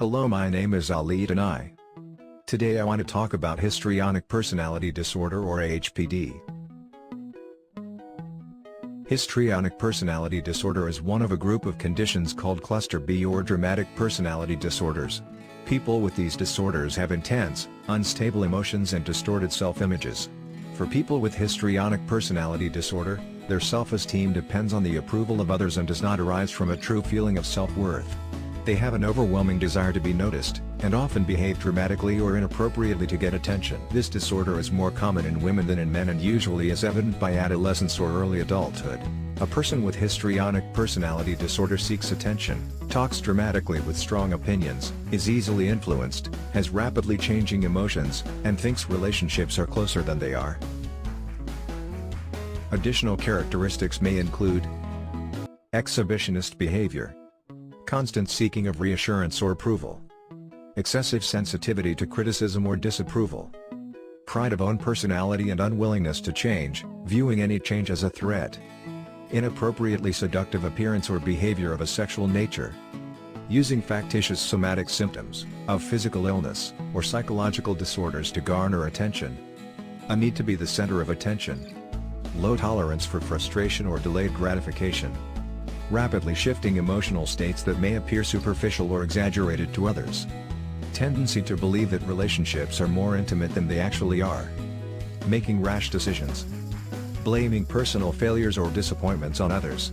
Hello, my name is Ali and Today I want to talk about histrionic personality disorder or HPD. Histrionic personality disorder is one of a group of conditions called cluster B or dramatic personality disorders. People with these disorders have intense, unstable emotions and distorted self-images. For people with histrionic personality disorder, their self-esteem depends on the approval of others and does not arise from a true feeling of self-worth. They have an overwhelming desire to be noticed, and often behave dramatically or inappropriately to get attention. This disorder is more common in women than in men and usually is evident by adolescence or early adulthood. A person with histrionic personality disorder seeks attention, talks dramatically with strong opinions, is easily influenced, has rapidly changing emotions, and thinks relationships are closer than they are. Additional characteristics may include exhibitionist behavior, constant seeking of reassurance or approval, excessive sensitivity to criticism or disapproval, pride of own personality and unwillingness to change, viewing any change as a threat, inappropriately seductive appearance or behavior of a sexual nature, using factitious somatic symptoms of physical illness or psychological disorders to garner attention, a need to be the center of attention, low tolerance for frustration or delayed gratification, rapidly shifting emotional states that may appear superficial or exaggerated to others, tendency to believe that relationships are more intimate than they actually are, making rash decisions, blaming personal failures or disappointments on others,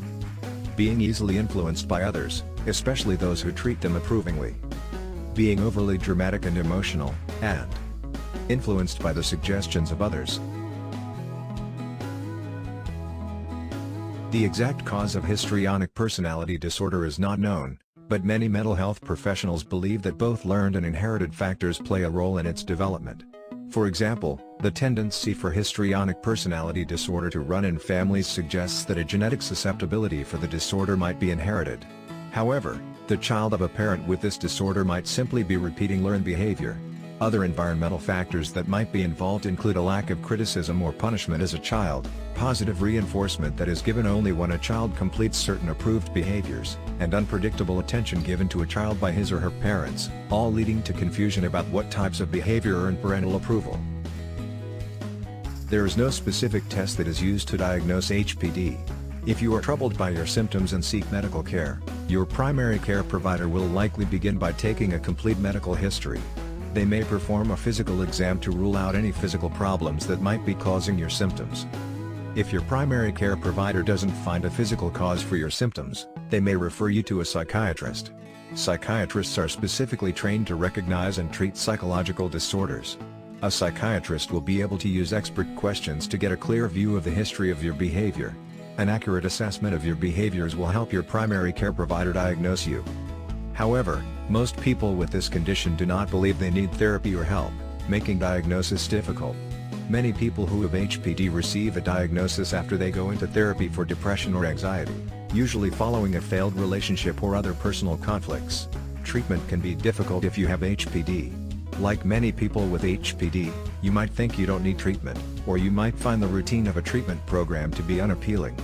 being easily influenced by others, especially those who treat them approvingly, being overly dramatic and emotional, and influenced by the suggestions of others. The exact cause of histrionic personality disorder is not known, but many mental health professionals believe that both learned and inherited factors play a role in its development. For example, the tendency for histrionic personality disorder to run in families suggests that a genetic susceptibility for the disorder might be inherited. However, the child of a parent with this disorder might simply be repeating learned behavior. Other environmental factors that might be involved include a lack of criticism or punishment as a child, positive reinforcement that is given only when a child completes certain approved behaviors, and unpredictable attention given to a child by his or her parents, all leading to confusion about what types of behavior earn parental approval. There is no specific test that is used to diagnose HPD. If you are troubled by your symptoms and seek medical care, your primary care provider will likely begin by taking a complete medical history. They may perform a physical exam to rule out any physical problems that might be causing your symptoms. If your primary care provider doesn't find a physical cause for your symptoms, they may refer you to a psychiatrist. Psychiatrists are specifically trained to recognize and treat psychological disorders. A psychiatrist will be able to use expert questions to get a clear view of the history of your behavior. An accurate assessment of your behaviors will help your primary care provider diagnose you. However, most people with this condition do not believe they need therapy or help, making diagnosis difficult. Many people who have HPD receive a diagnosis after they go into therapy for depression or anxiety, usually following a failed relationship or other personal conflicts. Treatment can be difficult if you have HPD. Like many people with HPD, you might think you don't need treatment, or you might find the routine of a treatment program to be unappealing.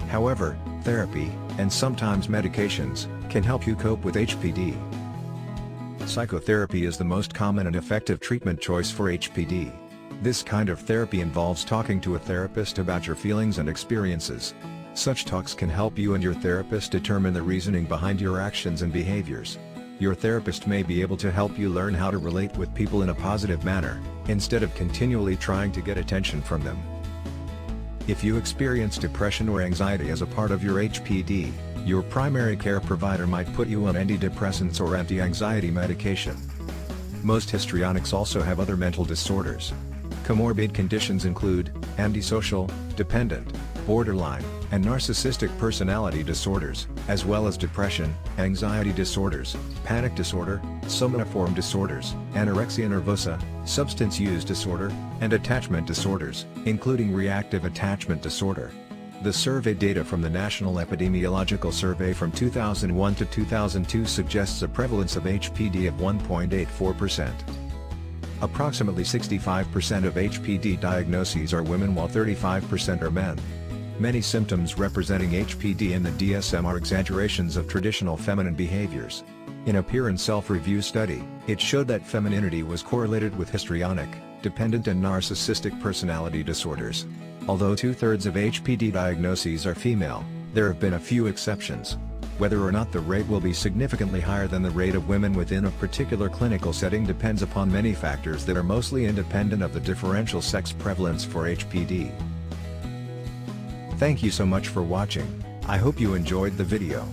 However, therapy, and sometimes medications, can help you cope with HPD. Psychotherapy is the most common and effective treatment choice for HPD. This kind of therapy involves talking to a therapist about your feelings and experiences. Such talks can help you and your therapist determine the reasoning behind your actions and behaviors. Your therapist may be able to help you learn how to relate with people in a positive manner, instead of continually trying to get attention from them. If you experience depression or anxiety as a part of your HPD, your primary care provider might put you on antidepressants or anti-anxiety medication. Most histrionics also have other mental disorders. Comorbid conditions include antisocial, dependent, borderline, and narcissistic personality disorders, as well as depression, anxiety disorders, panic disorder, somniform disorders, anorexia nervosa, substance use disorder, and attachment disorders, including reactive attachment disorder. The survey data from the National Epidemiological Survey from 2001 to 2002 suggests a prevalence of HPD of 1.84%. Approximately 65% of HPD diagnoses are women while 35% are men. Many symptoms representing HPD in the DSM are exaggerations of traditional feminine behaviors. In a peer and self-review study, it showed that femininity was correlated with histrionic, dependent and narcissistic personality disorders. Although 2/3 of HPD diagnoses are female, there have been a few exceptions. Whether or not the rate will be significantly higher than the rate of women within a particular clinical setting depends upon many factors that are mostly independent of the differential sex prevalence for HPD. Thank you so much for watching. I hope you enjoyed the video.